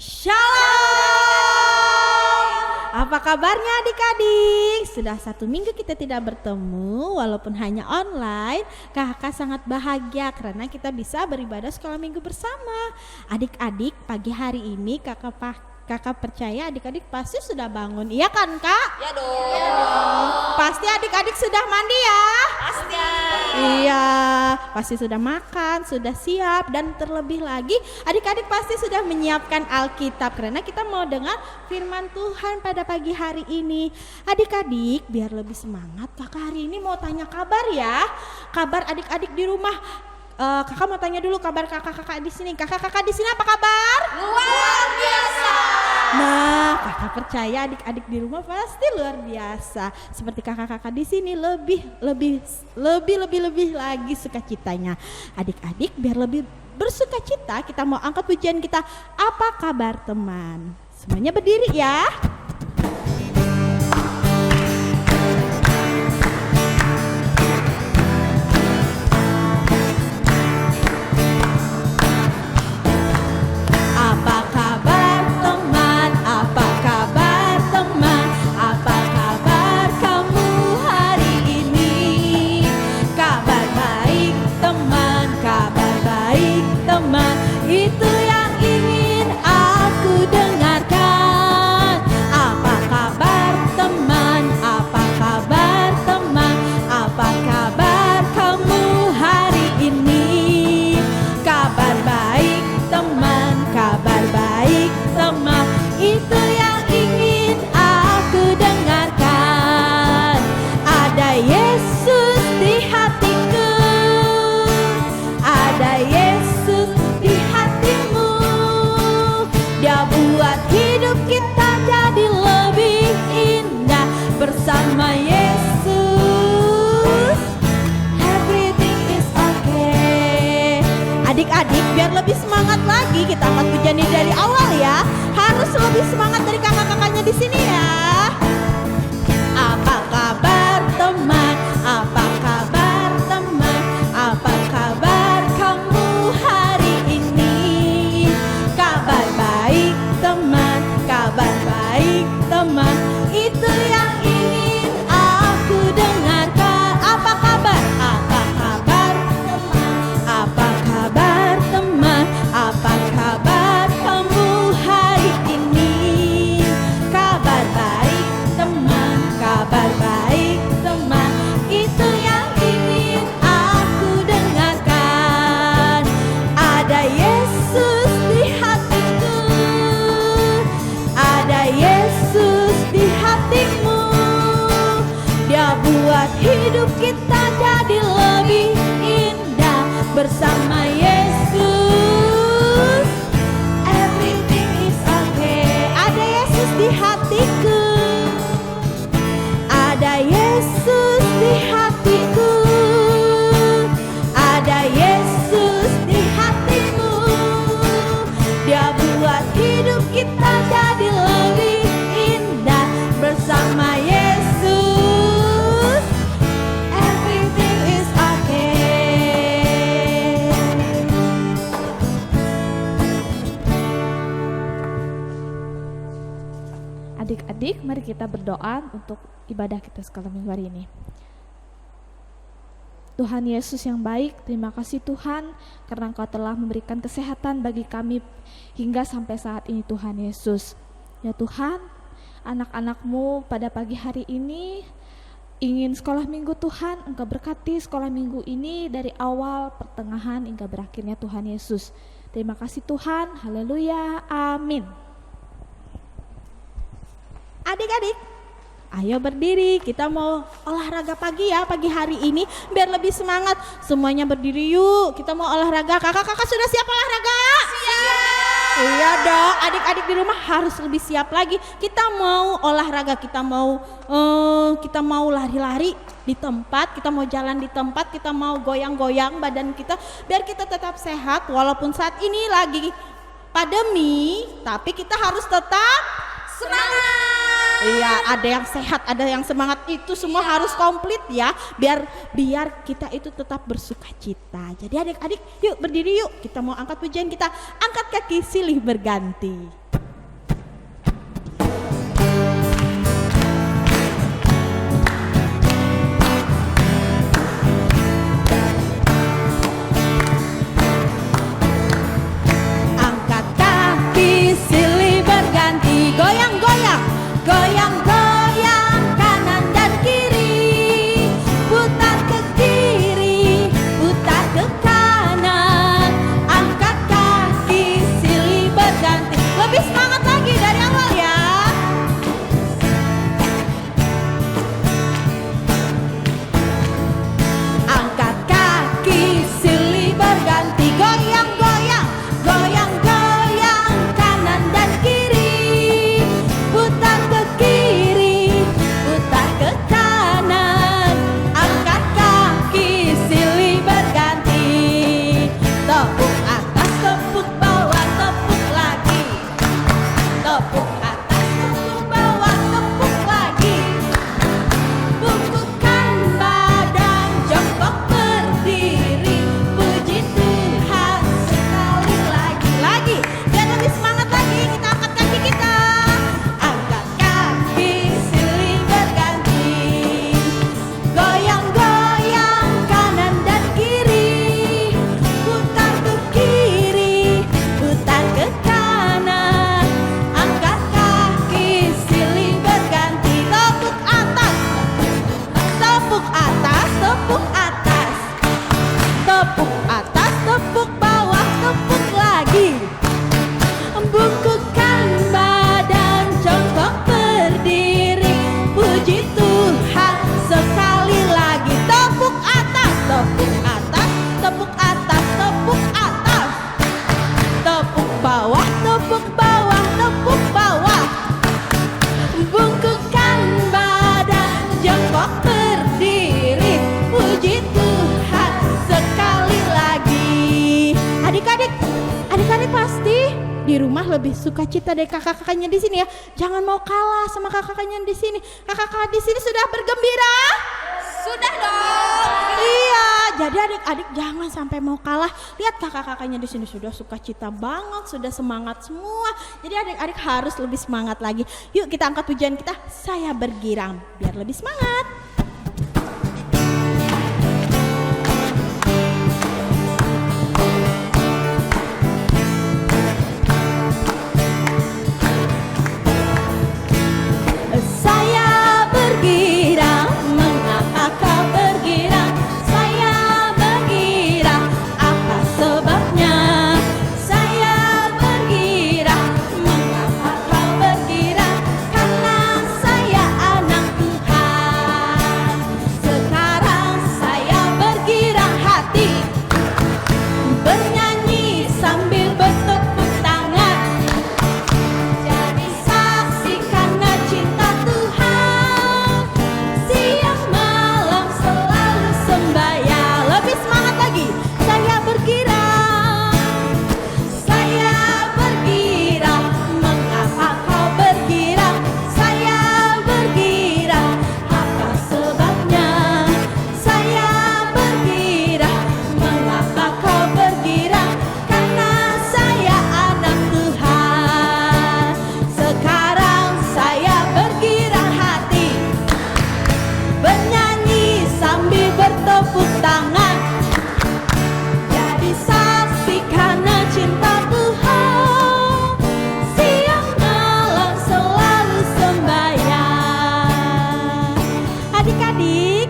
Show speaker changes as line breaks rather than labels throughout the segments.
Shalom. Apa kabarnya adik-adik? Sudah 1 minggu kita tidak bertemu, walaupun hanya online. Kakak sangat bahagia karena kita bisa beribadah sekolah minggu bersama. Adik-adik, pagi hari ini kakak percaya adik-adik pasti sudah bangun, iya kan Kak?
Ya dong.
Pasti adik-adik sudah mandi ya?
Pasti.
Iya, pasti sudah makan, sudah siap, dan terlebih lagi adik-adik pasti sudah menyiapkan Alkitab karena kita mau dengar firman Tuhan pada pagi hari ini. Adik-adik, biar lebih semangat, kakak hari ini mau tanya kabar ya. Kabar adik-adik di rumah. Kakak mau tanya dulu kabar kakak-kakak di sini. Kakak-kakak di sini apa kabar?
Luar biasa.
Nah, kakak percaya adik-adik di rumah pasti luar biasa. Seperti kakak-kakak di sini lebih lagi sukacitanya. Adik-adik biar lebih bersukacita, kita mau angkat pujian kita. Apa kabar teman? Semuanya berdiri ya. Adik-adik biar lebih semangat lagi, kita angkat pujian ini dari awal ya. Harus lebih semangat dari kakak-kakaknya di sini ya. Apa kabar teman? Apa kabar teman? Apa kabar kamu hari ini? Kabar baik teman, kabar baik teman. Itu yang ingin aku dengarkan. Apa kabar? Apa kabar teman? Apa kabar teman? Apa kabar kamu hari ini? Kabar baik teman, kabar baik teman. Itu yang ingin aku dengarkan. Ada Yesus di hatiku, ada Yesus di hatimu. Dia buat hidup kita jadi lebih indah bersama Yesus. Everything is okay. Ada Yesus di hatiku, ada Yesus di hatiku, ada Yesus di hatimu. Dia buat hidup kita jadi lebih indah bersama Yesus. Everything is okay. Adik-adik, mari kita berdoa untuk ibadah kita sekolah minggu hari ini. Tuhan Yesus yang baik, terima kasih Tuhan karena Engkau telah memberikan kesehatan bagi kami hingga sampai saat ini Tuhan Yesus. Ya Tuhan, anak-anak-Mu pada pagi hari ini ingin sekolah minggu Tuhan, Engkau berkati sekolah minggu ini dari awal, pertengahan hingga berakhirnya Tuhan Yesus. Terima kasih Tuhan, haleluya, amin. Adik-adik, ayo berdiri, kita mau olahraga pagi ya pagi hari ini biar lebih semangat. Semuanya berdiri yuk, kita mau olahraga. Kakak-kakak sudah siap olahraga? Siap. Iya dong, adik-adik di rumah harus lebih siap lagi. Kita mau olahraga, kita mau lari-lari di tempat, kita mau jalan di tempat, kita mau goyang-goyang badan kita biar kita tetap sehat walaupun saat ini lagi pandemi, tapi kita harus tetap semangat. Iya, ada yang sehat, ada yang semangat, itu semua harus komplit ya, biar kita itu tetap bersukacita. Jadi adik-adik, yuk berdiri yuk, kita mau angkat pujian kita, angkat kaki silih berganti.
rumah lebih sukacita dari kakak-kakaknya di sini ya. Jangan mau kalah sama kakak-kakaknya di sini. Kakak-kakak di sini sudah bergembira?
Sudah dong.
Iya, jadi adik-adik jangan sampai mau kalah. Lihat kakak-kakaknya di sini sudah sukacita banget, sudah semangat semua. Jadi adik-adik harus lebih semangat lagi. Yuk kita angkat pujian kita, saya bergirang, biar lebih semangat. Saya bergirang, mengapa kau bergirang? Saya bergirang, apa sebabnya? Saya bergirang, mengapa kau bergirang? Karena saya anak Tuhan. Sekarang saya bergirang hati, bernyanyi sambil bertepuk tangan. Jadi saksi karena cinta Tuhan, siang malam selalu sembahyang. Lebih semangat lagi, saya bergirang, saya bergirang. Mengapa kau bergirang? Saya bergirang, apa sebabnya? Saya bergirang, mengapa kau bergirang? Karena saya anak Tuhan. Sekarang saya bergirang hati, bernyanyi sambil bertepuk tangan. Jadi saksi karena cinta Tuhan, siang malam selalu sembahyang. Adik-adik,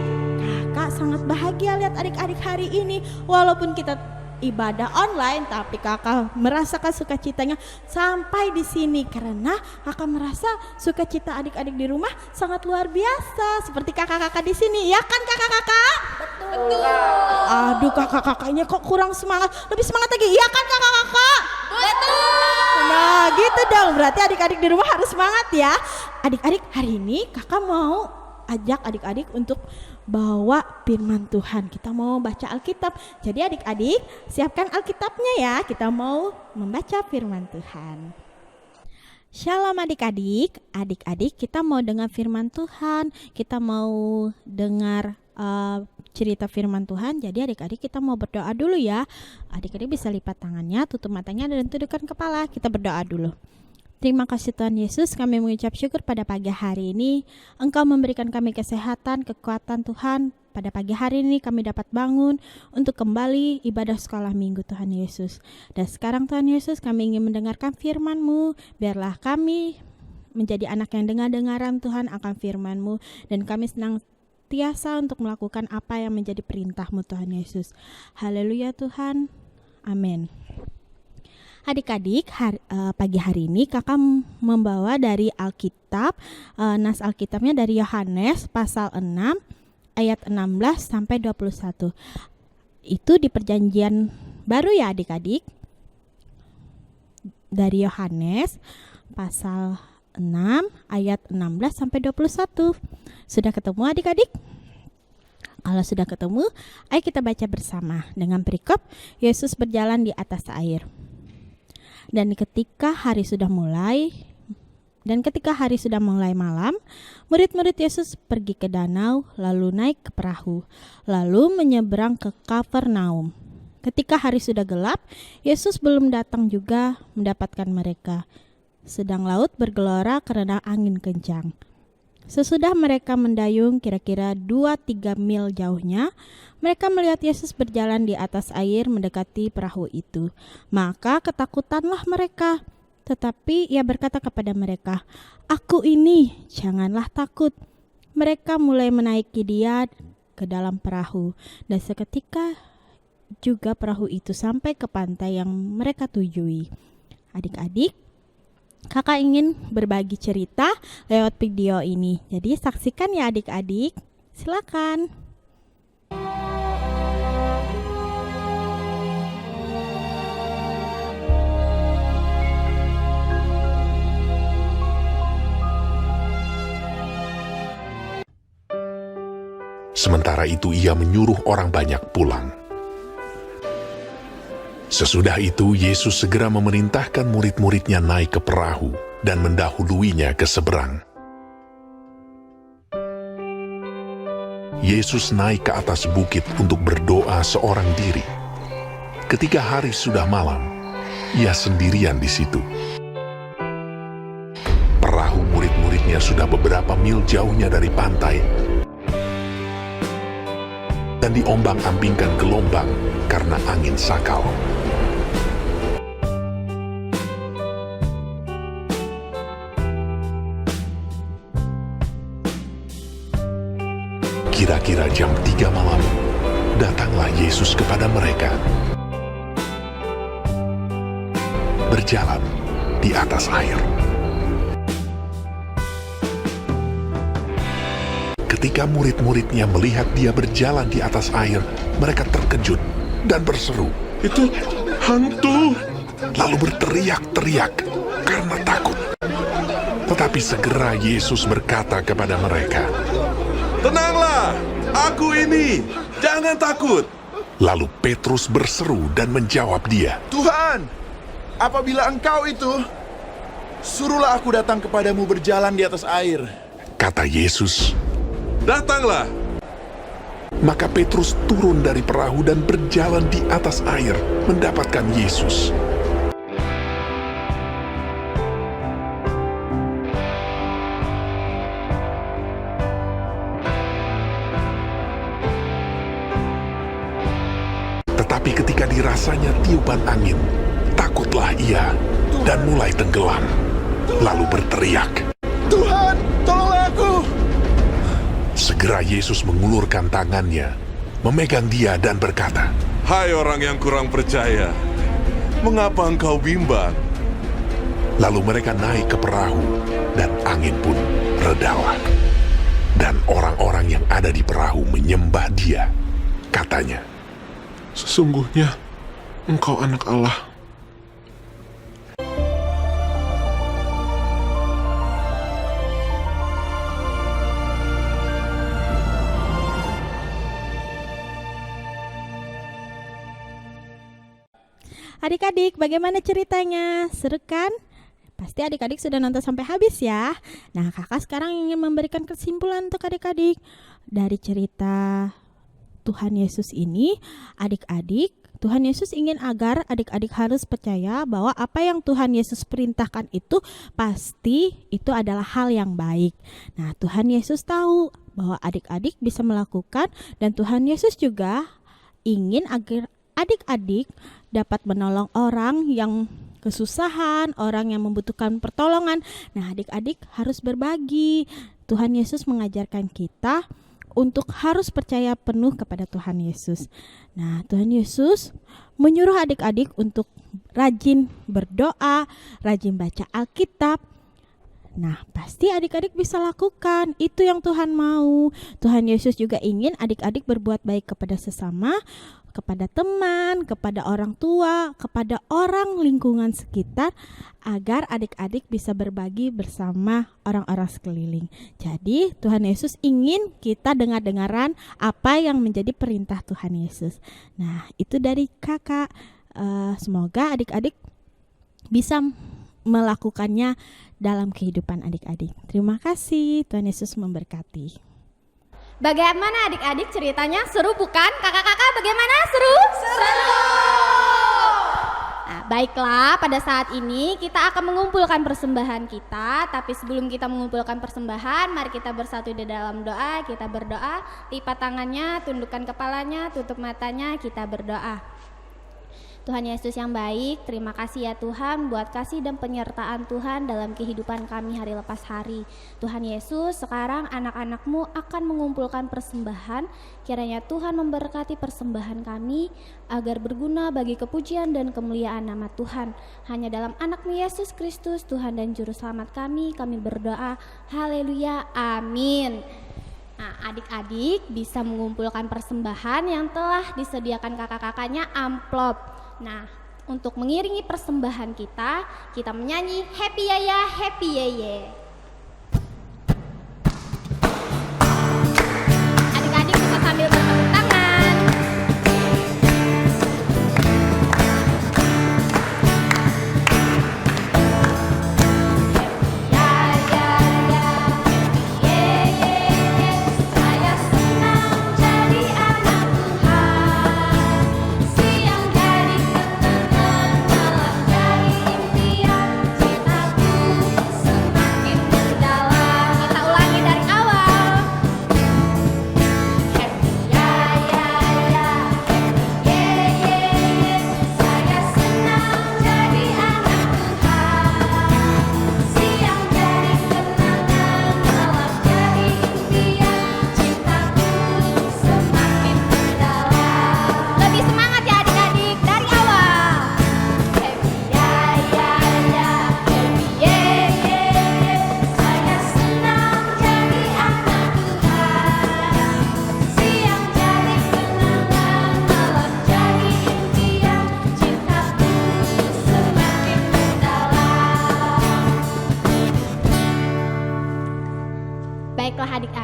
kakak sangat bahagia lihat adik-adik hari ini. Walaupun kita ibadah online, tapi kakak merasakan sukacitanya sampai di sini karena kakak merasa sukacita adik-adik di rumah sangat luar biasa seperti kakak-kakak di sini, ya kan kakak-kakak?
Betul.
Aduh, kakak-kakaknya kok kurang semangat. Lebih semangat lagi, iya kan kakak-kakak?
Betul.
Nah gitu dong, berarti adik-adik di rumah harus semangat ya. Adik-adik, hari ini kakak mau ajak adik-adik untuk bawa firman Tuhan. Kita mau baca Alkitab. Jadi adik-adik siapkan Alkitabnya ya. Kita mau membaca firman Tuhan. Shalom adik-adik. Adik-adik, kita mau dengar firman Tuhan. Kita mau dengar cerita firman Tuhan. Jadi adik-adik kita mau berdoa dulu ya. Adik-adik bisa lipat tangannya, tutup matanya dan tundukkan kepala. Kita berdoa dulu. Terima kasih Tuhan Yesus, kami mengucap syukur pada pagi hari ini. Engkau memberikan kami kesehatan, kekuatan Tuhan. Pada pagi hari ini kami dapat bangun untuk kembali ibadah sekolah minggu Tuhan Yesus. Dan sekarang Tuhan Yesus, kami ingin mendengarkan firman-Mu. Biarlah kami menjadi anak yang dengar-dengaran Tuhan akan firman-Mu. Dan kami senantiasa untuk melakukan apa yang menjadi perintah-Mu Tuhan Yesus. Haleluya Tuhan, amin. Adik-adik, pagi hari ini kakak membawa dari Alkitab, nas Alkitabnya dari Yohanes pasal 6 ayat 16 sampai 21. Itu di perjanjian baru ya adik-adik. Dari Yohanes pasal 6 ayat 16 sampai 21. Sudah ketemu adik-adik? Kalau sudah ketemu, ayo kita baca bersama dengan perikop Yesus berjalan di atas air. Dan ketika hari sudah mulai malam, murid-murid Yesus pergi ke danau, lalu naik ke perahu, lalu menyeberang ke Kapernaum. Ketika hari sudah gelap, Yesus belum datang juga mendapatkan mereka. Sedang laut bergelora karena angin kencang. Sesudah mereka mendayung kira-kira 2-3 mil jauhnya, mereka melihat Yesus berjalan di atas air mendekati perahu itu. Maka ketakutanlah mereka. Tetapi ia berkata kepada mereka, "Aku ini, janganlah takut." Mereka mulai menaiki dia ke dalam perahu. Dan seketika juga perahu itu sampai ke pantai yang mereka tujui. Adik-adik, kakak ingin berbagi cerita lewat video ini. Jadi saksikan ya adik-adik. Silakan.
Sementara itu ia menyuruh orang banyak pulang. Sesudah itu, Yesus segera memerintahkan murid-muridnya naik ke perahu dan mendahuluinya ke seberang. Yesus naik ke atas bukit untuk berdoa seorang diri. Ketika hari sudah malam, ia sendirian di situ. Perahu murid-muridnya sudah beberapa mil jauhnya dari pantai dan diombang-ambingkan gelombang karena angin sakal. Kira-kira jam 3 malam, datanglah Yesus kepada mereka, berjalan di atas air. Ketika murid-muridnya melihat dia berjalan di atas air, mereka terkejut dan berseru, "Itu hantu!" Lalu berteriak-teriak karena takut. Tetapi segera Yesus berkata kepada mereka,
"Tenanglah, aku ini, jangan takut."
Lalu Petrus berseru dan menjawab dia,
"Tuhan, apabila Engkau itu, suruhlah aku datang kepadamu berjalan di atas air."
kata Yesus.
"Datanglah."
Maka Petrus turun dari perahu dan berjalan di atas air mendapatkan Yesus. Tetapi ketika dirasanya tiupan angin, takutlah ia dan mulai tenggelam. Lalu berteriak.
"Tuhan, tolonglah aku."
Segera Yesus mengulurkan tangannya, memegang dia dan berkata,
"Hai orang yang kurang percaya, mengapa engkau bimbang?"
Lalu mereka naik ke perahu dan angin pun redalah. Dan orang-orang yang ada di perahu menyembah dia. Katanya,
Sesungguhnya Engkau anak Allah.
Adik-adik, bagaimana ceritanya? Seru kan? Pasti adik-adik sudah nonton sampai habis ya. Nah, kakak sekarang ingin memberikan kesimpulan untuk adik-adik. Dari cerita Tuhan Yesus ini, adik-adik, Tuhan Yesus ingin agar adik-adik harus percaya bahwa apa yang Tuhan Yesus perintahkan itu pasti itu adalah hal yang baik. Nah, Tuhan Yesus tahu bahwa adik-adik bisa melakukan, dan Tuhan Yesus juga ingin agar adik-adik dapat menolong orang yang kesusahan, orang yang membutuhkan pertolongan. Nah, adik-adik harus berbagi. Tuhan Yesus mengajarkan kita untuk harus percaya penuh kepada Tuhan Yesus. Nah, Tuhan Yesus menyuruh adik-adik untuk rajin berdoa, rajin baca Alkitab. Nah, pasti adik-adik bisa lakukan. Itu yang Tuhan mau. Tuhan Yesus juga ingin adik-adik berbuat baik kepada sesama, kepada teman, kepada orang tua, kepada orang lingkungan sekitar, agar adik-adik bisa berbagi bersama orang-orang sekeliling. Jadi Tuhan Yesus ingin kita dengar-dengaran apa yang menjadi perintah Tuhan Yesus. Nah, itu dari kakak. Semoga adik-adik bisa melakukannya dalam kehidupan adik-adik. Terima kasih, Tuhan Yesus memberkati.
Bagaimana adik-adik ceritanya? Seru bukan? Kakak-kakak bagaimana? Seru? Seru! Nah, baiklah, pada saat ini kita akan mengumpulkan persembahan kita. Tapi sebelum kita mengumpulkan persembahan, mari kita bersatu di dalam doa. Kita berdoa, lipat tangannya, tundukkan kepalanya, tutup matanya, kita berdoa. Tuhan Yesus yang baik, terima kasih ya Tuhan buat kasih dan penyertaan Tuhan dalam kehidupan kami hari lepas hari. Tuhan Yesus, sekarang anak-anak-Mu akan mengumpulkan persembahan. Kiranya Tuhan memberkati persembahan kami agar berguna bagi kepujian dan kemuliaan nama Tuhan. Hanya dalam anak-Mu Yesus Kristus, Tuhan dan Juru Selamat kami berdoa. Haleluya, amin. Nah, adik-adik bisa mengumpulkan persembahan yang telah disediakan kakak-kakaknya amplop. Nah, untuk mengiringi persembahan kita menyanyi Happy Yaya, Happy Yeye. Adik-adik bisa sambil bertepuk tangan.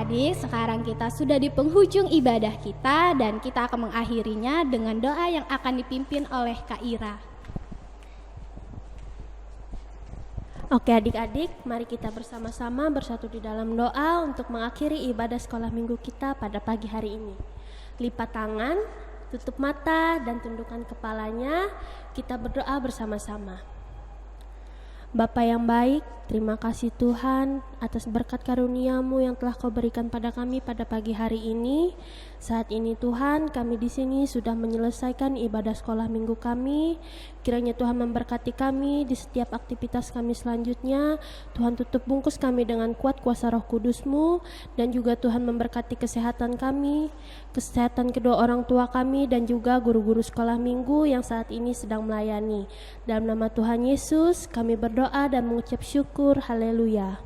adik-adik, sekarang kita sudah di penghujung ibadah kita dan kita akan mengakhirinya dengan doa yang akan dipimpin oleh Kak Ira.
Oke adik-adik, mari kita bersama-sama bersatu di dalam doa untuk mengakhiri ibadah sekolah minggu kita pada pagi hari ini. Lipat tangan, tutup mata dan tundukkan kepalanya, kita berdoa bersama-sama. Bapa yang baik, terima kasih Tuhan atas berkat karunia-Mu yang telah Kau berikan pada kami pada pagi hari ini. Saat ini Tuhan, kami di sini sudah menyelesaikan ibadah sekolah minggu kami. Kiranya Tuhan memberkati kami di setiap aktivitas kami selanjutnya. Tuhan tutup bungkus kami dengan kuat kuasa Roh Kudus-Mu, dan juga Tuhan memberkati kesehatan kami, kesehatan kedua orang tua kami, dan juga guru-guru sekolah minggu yang saat ini sedang melayani. Dalam nama Tuhan Yesus, kami berdoa dan mengucap syukur. Haleluya.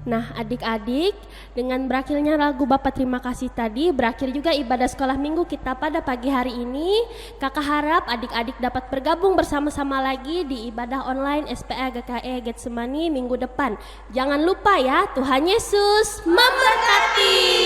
Nah adik-adik, dengan berakhirnya lagu Bapa Terima Kasih tadi, berakhir juga ibadah sekolah minggu kita pada pagi hari ini. Kakak harap adik-adik dapat bergabung bersama-sama lagi di ibadah online SPA GKE Getsemani minggu depan. Jangan lupa ya, Tuhan Yesus memberkati.